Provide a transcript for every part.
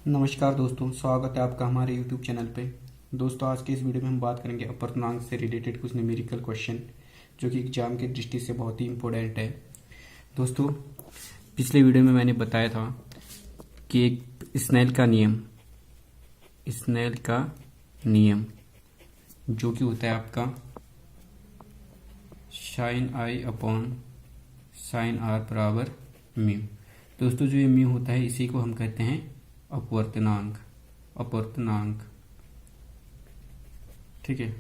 नमस्कार दोस्तों, स्वागत है आपका हमारे YouTube चैनल पे। दोस्तों, आज के इस वीडियो में हम बात करेंगे अपूर्णांक से रिलेटेड कुछ न्यूमेरिकल क्वेश्चन जो कि एग्जाम की दृष्टि से बहुत ही इम्पोर्टेंट है। दोस्तों, पिछले वीडियो में मैंने बताया था कि एक स्नेल का नियम जो कि होता है आपका sine I upon sine R बराबर म्यू। दोस्तों, जो ये म्यू होता है इसी को हम कहते हैं अपवर्तनांक। ठीक है।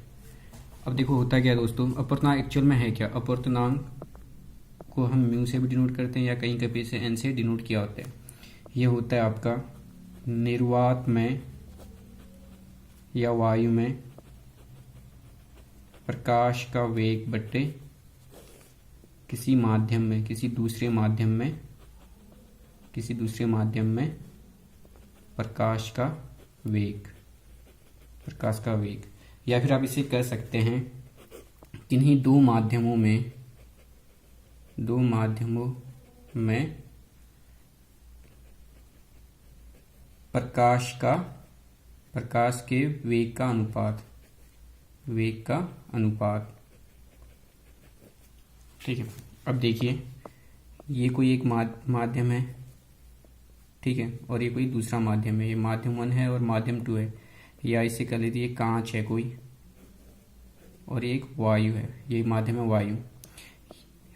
अब देखो होता क्या है दोस्तों, अपवर्तनांक एक्चुअल में है क्या। अपवर्तनांक को हम म्यू से भी डिनोट करते हैं या कहीं कभी से एन से डिनोट किया होता है। ये होता है आपका निर्वात में या वायु में प्रकाश का वेग बटे किसी दूसरे माध्यम में प्रकाश का वेग। या फिर आप इसे कह सकते हैं किन्हीं दो माध्यमों में प्रकाश के वेग का अनुपात। ठीक है। अब देखिए, ये कोई एक माध्यम है, ठीक है, और ये कोई दूसरा माध्यम है। ये माध्यम 1 है और माध्यम 2 है। या इसे कह लीजिए कांच है कोई, और ये एक वायु है। ये माध्यम है वायु।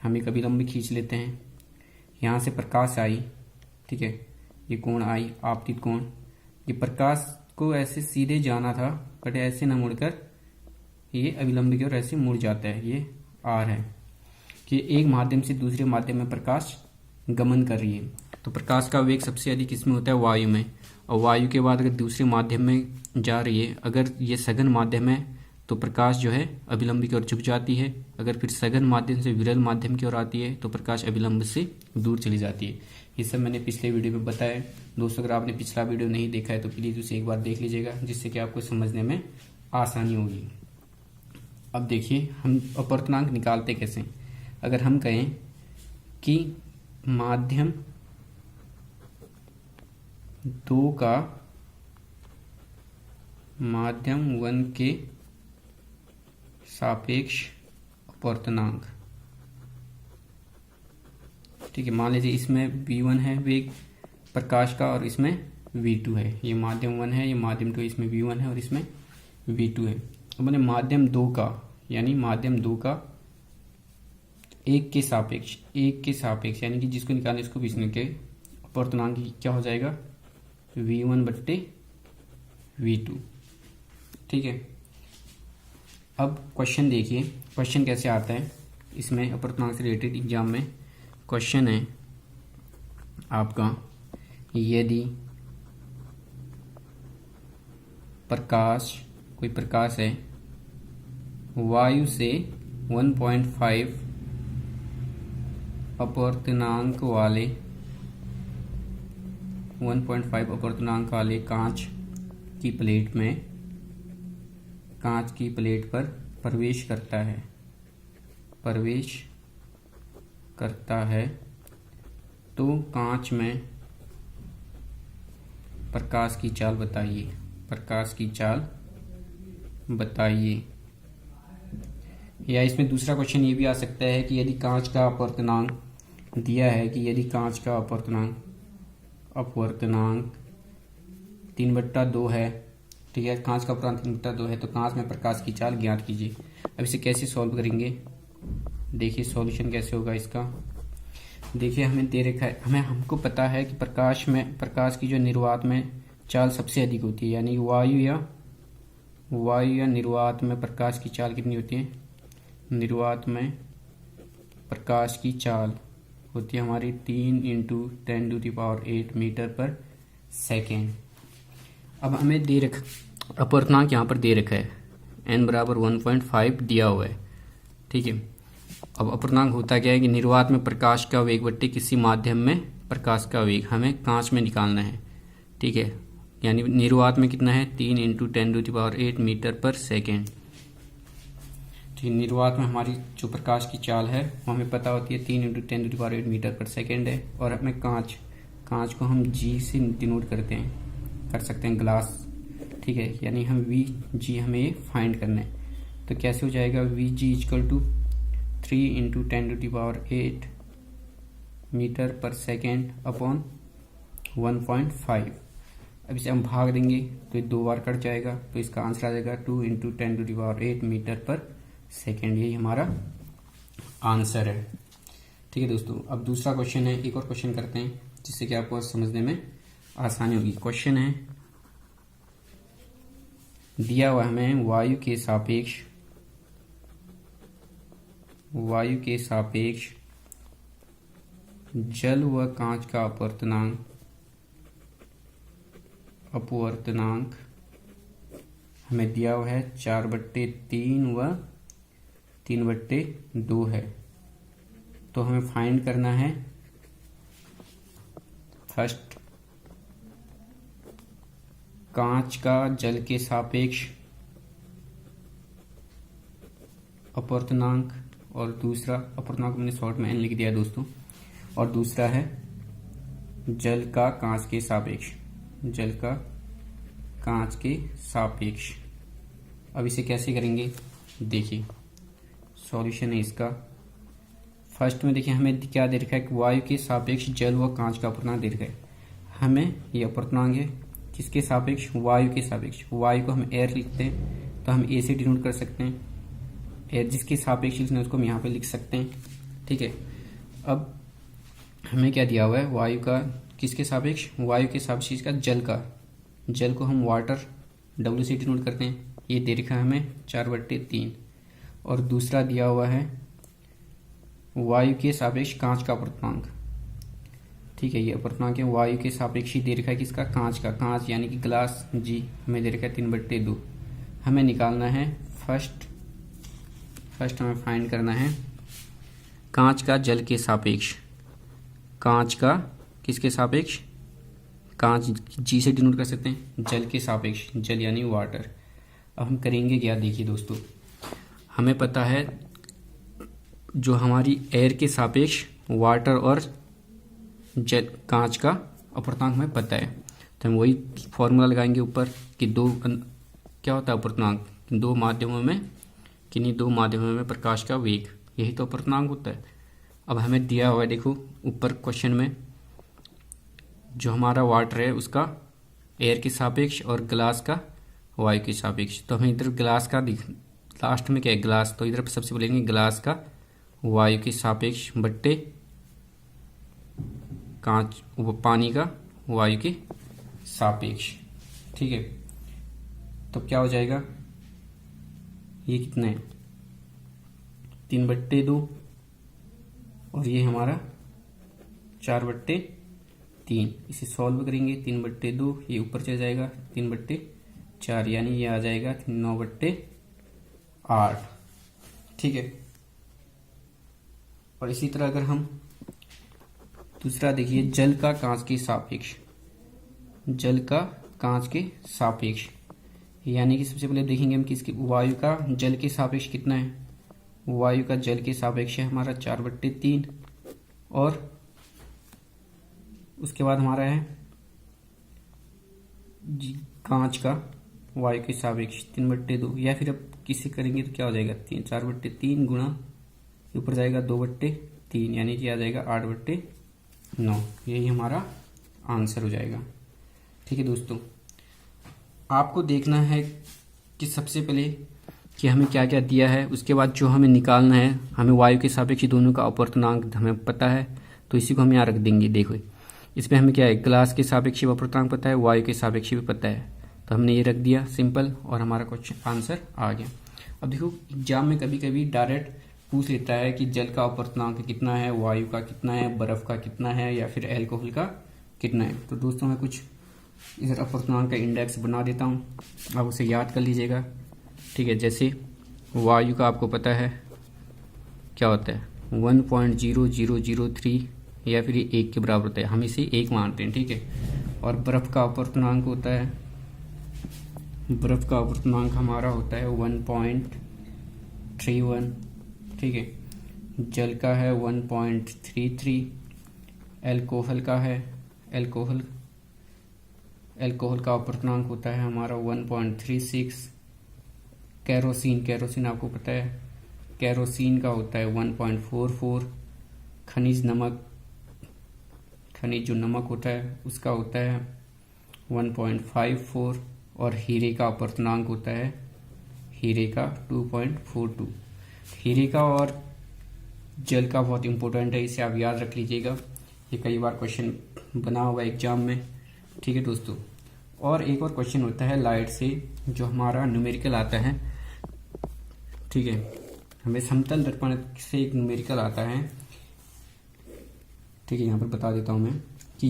हम एक अभिलंब खींच लेते हैं। यहाँ से प्रकाश आई, ठीक है, ये कोण आई, आपतित कोण। ये प्रकाश को ऐसे सीधे जाना था बट ऐसे न मुड़कर ये अभिलंब की ओर ऐसे मुड़ जाता है। ये आर है कि एक माध्यम से दूसरे माध्यम में प्रकाश गमन कर रही है। तो प्रकाश का वेग सबसे अधिक किसमें होता है, वायु में। और वायु के बाद अगर दूसरे माध्यम में जा रही है, अगर ये सघन माध्यम है तो प्रकाश जो है अभिलंब की ओर झुक जाती है। अगर फिर सघन माध्यम से विरल माध्यम की ओर आती है तो प्रकाश अभिलंब से दूर चली जाती है। ये सब मैंने पिछले वीडियो में बताया। दोस्तों, अगर आपने पिछला वीडियो नहीं देखा है तो प्लीज़ उसे एक बार देख लीजिएगा, जिससे कि आपको समझने में आसानी होगी। अब देखिए, हम अपवर्तनांक निकालते कैसे। अगर हम कहें कि माध्यम 2 का माध्यम 1 के सापेक्ष अपवर्तनांक, ठीक है। मान लीजिए इसमें v1 है वेग प्रकाश का और इसमें v2 है। ये माध्यम 1 है, ये माध्यम 2, इसमें v1 है और इसमें v2 है। अब मैंने माध्यम 2 का एक के सापेक्ष यानी कि जिसको निकालने इसको बीचने के अपवर्तनांक क्या हो जाएगा, v1 बट्टे v2। ठीक है। अब क्वेश्चन देखिए, क्वेश्चन कैसे आता है इसमें अपवर्तनांक से रिलेटेड। एग्जाम में क्वेश्चन है आपका, यदि कोई प्रकाश है वायु से 1.5 अपवर्तनांक वाले कांच की प्लेट पर प्रवेश करता है तो कांच में प्रकाश की चाल बताइए। या इसमें दूसरा क्वेश्चन ये भी आ सकता है कि यदि कांच का अपवर्तनांक दिया है कि यदि कांच का अपवर्तनांक 3/2 है, ठीक है, कांच का अपवर्तनांक 3/2 है, तो कांच में प्रकाश की चाल ज्ञात कीजिए। अब इसे कैसे सॉल्व करेंगे, देखिए सॉल्यूशन कैसे होगा इसका। देखिए, हमें दे रखा है, हमको पता है कि प्रकाश की जो निर्वात में चाल सबसे अधिक होती है, यानी वायु या निर्वात में प्रकाश की चाल कितनी होती है। निर्वात में प्रकाश की चाल होती है हमारी 3 × 10⁸ मीटर पर सेकेंड। अब हमें अपवर्तनांक यहाँ पर दे रखा है, n बराबर 1.5 दिया हुआ है, ठीक है। अब अपवर्तनांक होता क्या है कि निर्वात में प्रकाश का वेग बट्टे किसी माध्यम में प्रकाश का वेग हमें कांच में निकालना है, ठीक है। यानी निर्वात में कितना है, 3 × 10⁸ मीटर पर सेकेंड। ठीक, निर्वात में हमारी जो प्रकाश की चाल है वो हमें पता होती है 3 × 10⁸ मीटर पर सेकेंड है। और हमें कांच को हम g से डिनोट करते हैं, कर सकते हैं ग्लास, ठीक है। यानी हम वी जी हमें ये फाइंड करना है। तो कैसे हो जाएगा, V G equal to 3 × 10⁸ metre per second upon 1.5। अब इसे हम भाग देंगे तो ये 2 बार कट जाएगा, तो इसका आंसर आ जाएगा 2 × 10⁸ मीटर पर सेकेंड। यही हमारा आंसर है, ठीक है दोस्तों। अब दूसरा क्वेश्चन है, एक और क्वेश्चन करते हैं जिससे कि आपको समझने में आसानी होगी। क्वेश्चन है, दिया हुआ हमें वायु के सापेक्ष जल व कांच का अपवर्तनांक हमें दिया हुआ है 4/3 व 3/2 है। तो हमें फाइंड करना है फर्स्ट कांच का जल के सापेक्ष अपवर्तनांक, और दूसरा अपवर्तनांक मैंने शॉर्ट में एन लिख दिया दोस्तों, और दूसरा है जल का कांच के सापेक्ष। अब इसे कैसे करेंगे, देखिए सॉल्यूशन है इसका। फर्स्ट में देखिए हमें क्या दे रखा है कि वायु के सापेक्ष जल व कांच का अपवर्तनांक दे रखा है। हमें ये अपवर्तनांक है किसके सापेक्ष, वायु के सापेक्ष। वायु को हम एयर लिखते हैं तो हम ए से डिनोट कर सकते हैं, एयर जिसके सापेक्ष लिखना है उसको हम यहाँ पे लिख सकते हैं, ठीक है। अब हमें क्या दिया हुआ है, वायु का किसके सापेक्ष, वायु के सापेक्ष इसका जल को हम वाटर डब्ल्यू से डिनोट करते हैं। ये दे रखा है हमें 4/3, और दूसरा दिया हुआ है वायु के सापेक्ष कांच का अपवर्तनांक, ठीक है। ये अपवर्तनांक है वायु के सापेक्ष ही दे रखा है किसका, कांच यानी कि ग्लास जी हमें दे रखा है 3/2। हमें निकालना है फर्स्ट हमें फाइंड करना है कांच का जल के सापेक्ष, कांच का किसके सापेक्ष, कांच जी से डिनोट कर सकते हैं, जल के सापेक्ष, जल यानी वाटर। अब हम करेंगे क्या, देखिए दोस्तों हमें पता है जो हमारी एयर के सापेक्ष वाटर और जल कांच का अपवर्तनांक हमें पता है, तो हम वही फॉर्मूला लगाएंगे ऊपर कि क्या होता है अपवर्तनांक, दो माध्यमों में प्रकाश का वेग, यही तो अपवर्तनांक होता है। अब हमें दिया हुआ है, देखो ऊपर क्वेश्चन में जो हमारा वाटर है उसका एयर के सापेक्ष और ग्लास का वायु के सापेक्ष। तो हमें इधर ग्लास का लास्ट में क्या है, ग्लास, तो इधर सबसे बोलेंगे ग्लास का वायु के सापेक्ष बट्टे कांच पानी का वायु के सापेक्ष, ठीक है। तो क्या हो जाएगा, ये कितना है 3/2, और ये हमारा 4/3। इसे सॉल्व करेंगे 3/2, ये ऊपर चला जाएगा 3/4, यानी ये आ जाएगा 9/8, ठीक है। और इसी तरह अगर हम दूसरा देखिए, जल का कांच के सापेक्ष, यानी कि सबसे पहले देखेंगे हम किसके, वायु का जल के सापेक्ष कितना है, वायु का जल के सापेक्ष है हमारा 4/3, और उसके बाद हमारा है कांच का वायु के सापेक्ष 3/2, या फिर अब किसी करेंगे तो क्या हो जाएगा 4/3 गुणा ऊपर जाएगा 2/3, यानी कि आ जाएगा 8/9। यही हमारा आंसर हो जाएगा, ठीक है दोस्तों। आपको देखना है कि सबसे पहले कि हमें क्या क्या दिया है, उसके बाद जो हमें निकालना है, हमें वायु के सापेक्ष दोनों का अपवर्तनांक हमें पता है, तो इसी को हम यहाँ रख देंगे। देखो इसमें हमें क्या है, ग्लास के सापेक्ष अपवर्तनांक पता है, वायु के सापेक्ष भी पता है, तो हमने ये रख दिया सिंपल, और हमारा क्वेश्चन आंसर आ गया। अब देखो एग्जाम में कभी कभी डायरेक्ट पूछ लेता है कि जल का अपवर्तनांक कितना है, वायु का कितना है, बर्फ का कितना है, या फिर एल्कोहल का कितना है। तो दोस्तों मैं कुछ इधर अपवर्तनांक का इंडेक्स बना देता हूँ, आप उसे याद कर लीजिएगा, ठीक है। जैसे वायु का आपको पता है क्या होता है 1.0003, या फिर ये 1 के बराबर होता है, हम इसे 1 मानते हैं, ठीक है। और बर्फ़ का अपवर्तनांक होता है, बर्फ़ का अपवर्तनांक हमारा होता है 1.31, ठीक है। जल का है 1.33, एल्कोहल का है अल्कोहल का अपूर्णांक होता है हमारा 1.36। कैरोसिन आपको पता है, कैरोसिन का होता है 1.44। खनिज जो नमक होता है उसका होता है 1.54। और हीरे का अपूर्णांक होता है, हीरे का 2.42। हीरे का और जल का बहुत इंपॉर्टेंट है, इसे आप याद रख लीजिएगा, ये कई बार क्वेश्चन बना हुआ है एग्जाम में। ठीक है दोस्तों, और एक और क्वेश्चन होता है लाइट से, जो हमारा न्यूमेरिकल आता है। ठीक है, हमें समतल दर्पण से एक न्यूमेरिकल आता है। ठीक है, यहाँ पर बता देता हूँ मैं कि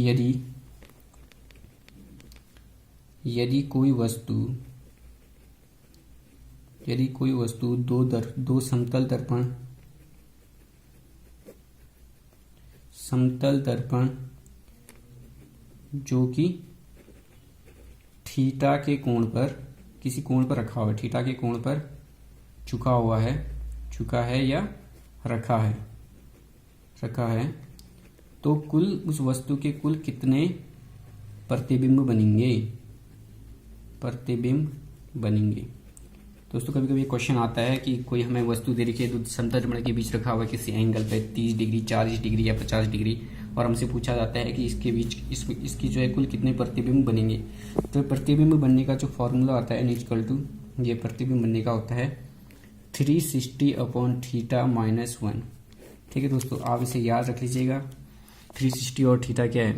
यदि कोई वस्तु दो समतल दर्पण जो कि थीटा के कोण पर, किसी कोण पर रखा हुआ है, थीटा के कोण पर झुका है या रखा है, तो कुल उस वस्तु के कुल कितने प्रतिबिंब बनेंगे। दोस्तों कभी कभी क्वेश्चन आता है कि कोई हमें वस्तु दे रखी है, दो समतल दर्पण के बीच रखा हुआ है किसी एंगल पे 30 डिग्री, 40 डिग्री या 50 डिग्री, और हमसे पूछा जाता है कि इसके बीच इसकी जो है कुल कितने प्रतिबिंब बनेंगे। तो प्रतिबिंब बनने का जो फॉर्मूला आता है n = ये प्रतिबिंब बनने का होता है 360/θ-1। ठीक है दोस्तों, आप इसे याद रख लीजिएगा। 360 और थीटा क्या है,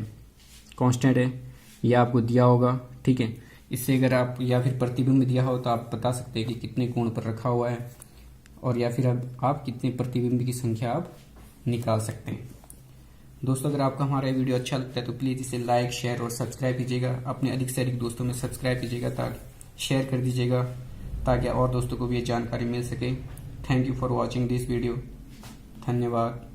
कांस्टेंट है, ये आपको दिया होगा। ठीक है, इससे अगर आप या फिर प्रतिबिंब दिया हो तो आप बता सकते हैं कि कितने कोण पर रखा हुआ है, और या फिर अब आप कितने प्रतिबिंब की संख्या आप निकाल सकते हैं। दोस्तों अगर आपको हमारा वीडियो अच्छा लगता है तो प्लीज़ इसे लाइक, शेयर और सब्सक्राइब कीजिएगा। अपने अधिक से अधिक दोस्तों में सब्सक्राइब कीजिएगा, ताकि शेयर कर दीजिएगा, ताकि और दोस्तों को भी ये जानकारी मिल सके। Thank you for watching this video. धन्यवाद।